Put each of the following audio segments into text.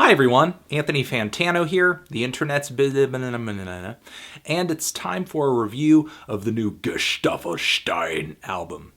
Hi everyone, Anthony Fantano here, the internet's and it's time for a review of the new Gesaffelstein album.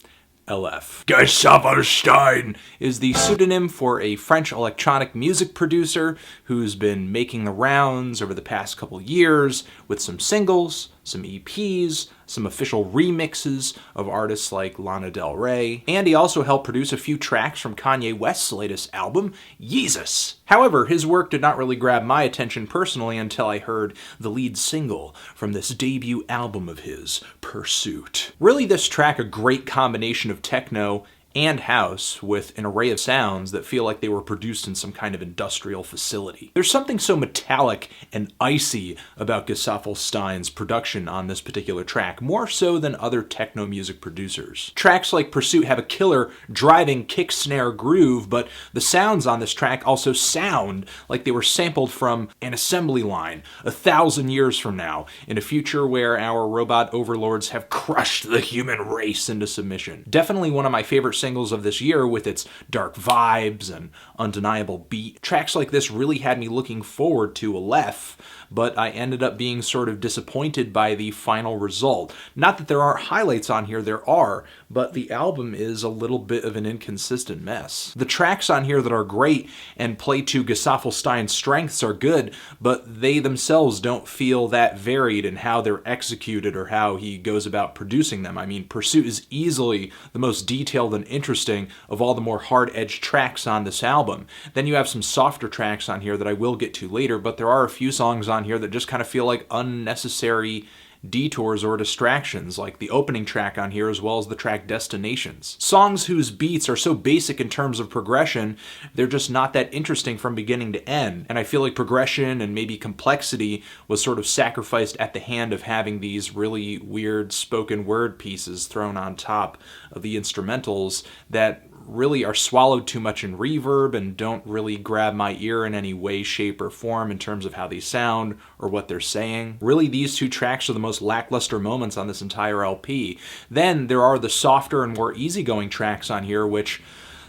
Aleph. Gesaffelstein is the pseudonym for a French electronic music producer who's been making the rounds over the past couple years with some singles, some EPs, some official remixes of artists like Lana Del Rey, and he also helped produce a few tracks from Kanye West's latest album, Yeezus. However, his work did not really grab my attention personally until I heard the lead single from this debut album of his, Pursuit. Really, this track a great combination of techno and house with an array of sounds that feel like they were produced in some kind of industrial facility. There's something so metallic and icy about Gesaffelstein's production on this particular track, more so than other techno music producers. Tracks like Pursuit have a killer, driving kick snare groove, but the sounds on this track also sound like they were sampled from an assembly line 1,000 years from now, in a future where our robot overlords have crushed the human race into submission. Definitely one of my favorite singles of this year with its dark vibes and undeniable beat. Tracks like this really had me looking forward to Aleph, but I ended up being sort of disappointed by the final result. Not that there aren't highlights on here, there are, but the album is a little bit of an inconsistent mess. The tracks on here that are great and play to Gesaffelstein's strengths are good, but they themselves don't feel that varied in how they're executed or how he goes about producing them. I mean, Pursuit is easily the most detailed and interesting of all the more hard-edged tracks on this album. Then you have some softer tracks on here that I will get to later, but there are a few songs on here that just kind of feel like unnecessary detours or distractions, like the opening track on here as well as the track Destinations. Songs whose beats are so basic in terms of progression, they're just not that interesting from beginning to end. And I feel like progression and maybe complexity was sort of sacrificed at the hand of having these really weird spoken word pieces thrown on top of the instrumentals that really are swallowed too much in reverb and don't really grab my ear in any way, shape, or form in terms of how they sound or what they're saying. Really, these two tracks are the most lackluster moments on this entire LP. Then there are the softer and more easygoing tracks on here, which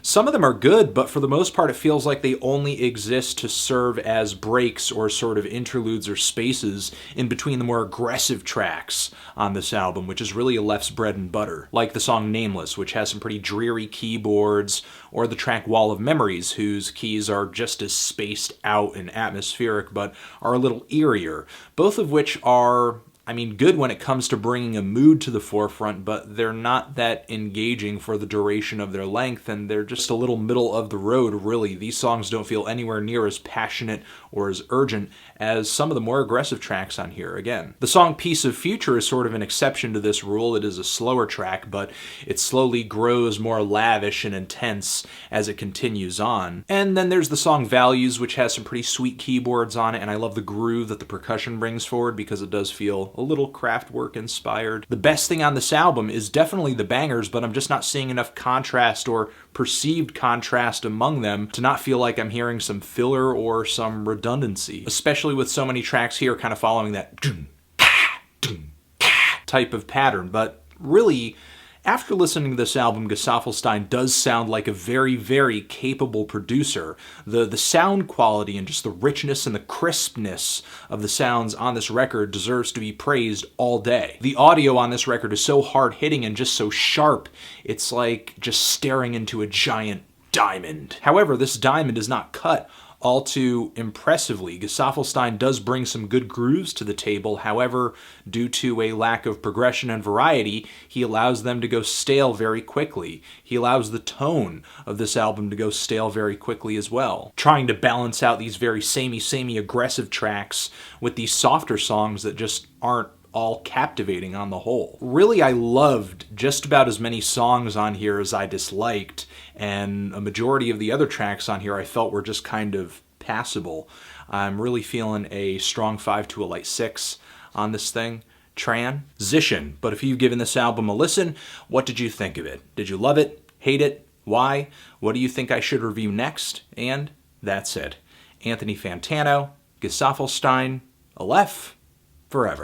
some of them are good, but for the most part it feels like they only exist to serve as breaks or sort of interludes or spaces in between the more aggressive tracks on this album, which is really Aleph's bread and butter. Like the song Nameless, which has some pretty dreary keyboards, or the track Wall of Memories, whose keys are just as spaced out and atmospheric, but are a little eerier. Both of which are, good when it comes to bringing a mood to the forefront, but they're not that engaging for the duration of their length, and they're just a little middle of the road, really. These songs don't feel anywhere near as passionate or as urgent as some of the more aggressive tracks on here. Again, the song Piece of Future is sort of an exception to this rule. It is a slower track, but it slowly grows more lavish and intense as it continues on. And then there's the song Values, which has some pretty sweet keyboards on it, and I love the groove that the percussion brings forward because it does feel a little Kraftwerk inspired. The best thing on this album is definitely the bangers, but I'm just not seeing enough contrast or perceived contrast among them to not feel like I'm hearing some filler or some redundancy, especially with so many tracks here kind of following that type of pattern. But really, after listening to this album, Gesaffelstein does sound like a very, very capable producer. The sound quality and just the richness and the crispness of the sounds on this record deserves to be praised all day. The audio on this record is so hard-hitting and just so sharp, it's like just staring into a giant diamond. However, this diamond is not cut all too impressively. Gesaffelstein does bring some good grooves to the table. However, due to a lack of progression and variety, he allows them to go stale very quickly. He allows the tone of this album to go stale very quickly as well, trying to balance out these very samey aggressive tracks with these softer songs that just aren't all captivating on the whole. Really, I loved just about as many songs on here as I disliked, and a majority of the other tracks on here I felt were just kind of passable. I'm really feeling a strong 5 to a light 6 on this thing. Transition. But if you've given this album a listen, what did you think of it? Did you love it? Hate it? Why? What do you think I should review next? And that's it. Anthony Fantano, Gesaffelstein, Aleph, forever.